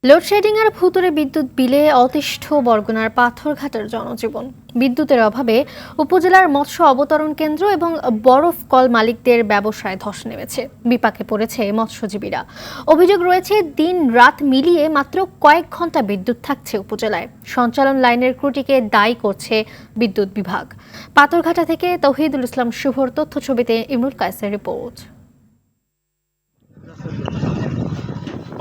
লোডশেডিংয়ের ভুতুড়ে বিদ্যুৎ বিলে অতিষ্ঠ বরগুনার পাথরঘাটার জনজীবন। বিদ্যুতের অভাবে উপজেলার মৎস্য অবতরণ কেন্দ্র এবং বরফ কল মালিকদের ব্যবসায় ধস নেমেছে। বিপাকে পড়েছে মৎস্যজীবীরা। অভিযোগ রয়েছে, দিন রাত মিলিয়ে মাত্র কয়েক ঘন্টা বিদ্যুৎ থাকছে উপজেলায়। সঞ্চালন লাইনের ত্রুটিকে দায়ী করছে বিদ্যুৎ বিভাগ। পাথরঘাটা থেকে তৌহিদুল ইসলাম শুভর তথ্য ছবিতে ইমরুল কায়েসের রিপোর্ট।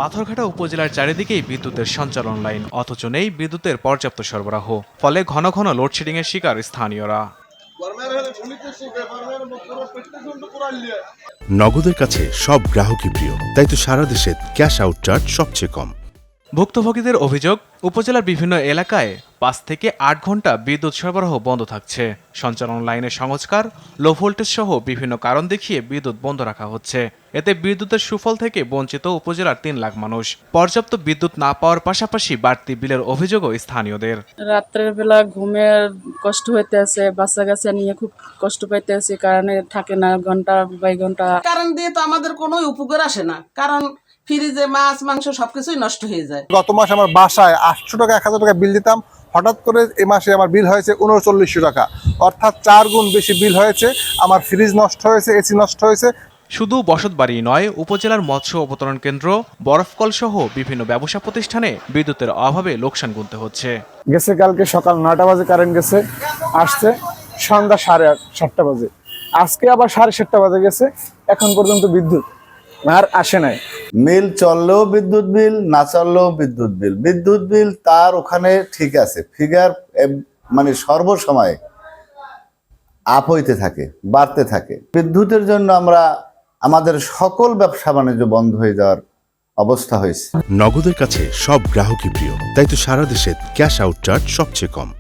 পাথরঘাটা উপজেলার চারিদিকেই বিদ্যুতের সঞ্চালন লাইন, অথচ নেই বিদ্যুতের পর্যাপ্ত সরবরাহ। ফলে ঘন ঘন লোডশেডিংয়ের শিকার স্থানীয়রা। নগদের কাছে সব গ্রাহকই প্রিয়, তাই তো সারা দেশে ক্যাশ আউট চার্জ সবচেয়ে কম। ভুক্তভোগীদের অভিযোগ, উপজেলার বিভিন্ন এলাকায় 5 থেকে 8 ঘন্টা বিদ্যুৎ সরবরাহ বন্ধ থাকছে। সঞ্চালন লাইনের সংস্কার, লো ভোল্টেজ সহ বিভিন্ন কারণ দেখিয়ে বিদ্যুৎ বন্ধ রাখা হচ্ছে। এতে বিদ্যুতের সুফল থেকে বঞ্চিত উপজেলার 3 লাখ মানুষ। পর্যাপ্ত বিদ্যুৎ না পাওয়ার পাশাপাশি বাড়তি বিলের অভিযোগও স্থানীয়দের। রাত্রের বেলা ঘুমের কষ্ট হইতে আছে, বাচ্চা কাচ্চা নিয়ে খুব কষ্ট পাইতে আছে, কারণে থাকে না ঘন্টা বাই ঘন্টা। কারণ দিয়ে তো আমাদের কোনো উপকার আসে না, কারণ ফ্রিজে মাছ মাংস সবকিছুই নষ্ট হয়ে যায়। গত মাসে আমার বাসায় 800 টাকা 1000 টাকা বিল দিতাম, হঠাৎ করে এই মাসে আমার বিল হয়েছে 3900 টাকা, অর্থাৎ 4 গুণ বেশি বিল হয়েছে। আমার ফ্রিজ নষ্ট হয়েছে, এসি নষ্ট হয়েছে। শুধু বসতবাড়ি নয়, উপজেলার মৎস্য অবতরণ কেন্দ্র, বরফকল সহ বিভিন্ন ব্যবসা প্রতিষ্ঠানে বিদ্যুতের অভাবে লোকসান গুনতে হচ্ছে। গেছে কালকে সকাল 9টা বাজে কারেন্ট গেছে, আসছে সন্ধ্যা 7:30 বাজে, আজকে আবার 7:30 বাজে গেছে, এখন পর্যন্ত বিদ্যুৎ আর আসে নাই। মিল চললেও বিদ্যুৎ বিল, না চললেও বিদ্যুৎ বিল। বিদ্যুৎ বিল তার ওখানে ঠিক আছে, ফিগার মানে সর্বসময় আপ হইতে থাকে, বাড়তে থাকে। বিদ্যুতের জন্য আমাদের সকল ব্যবসা বাণিজ্য বন্ধ হয়ে যাওয়ার অবস্থা হয়েছে। নগদের কাছে সব গ্রাহকই প্রিয়, তাই তো সারা দেশে ক্যাশ আউট চার্জ সবচেয়ে কম।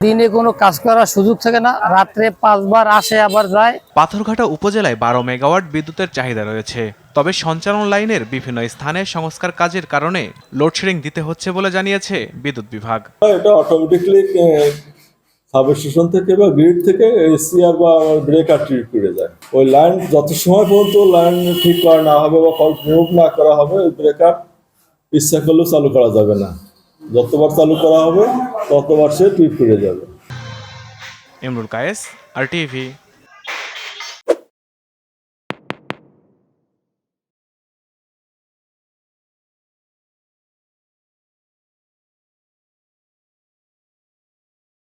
দিনে কোনো কাজ করার সুযোগ থাকে না, রাত্রে 5 বার আসে আবার যায়। পাথরঘাটা উপজেলায় 12 মেগাওয়াট বিদ্যুতের চাহিদা রয়েছে। তবে সঞ্চালন লাইনের বিভিন্ন স্থানে সংস্কার কাজের কারণে লোডশেডিং দিতে হচ্ছে বলে জানিয়েছে বিদ্যুৎ বিভাগ। এটা অটোমেটিকলি সাবস্টেশন থেকে বা গ্রিড থেকে এসিআর বা ব্রেকার ট্রিট করে যায়। ওই লাইন যত সময় পর্যন্ত লাইন ঠিক করা না হবে বা ফল্ট রিমুভ না করা হবে, ওই ব্রেকার ইচ্ছা করলেও চালু করা যাবে না। যতবার চালু করা হবে ততবার সে ট্রিট করে যাবে। ইমরুল কায়েস, RTV।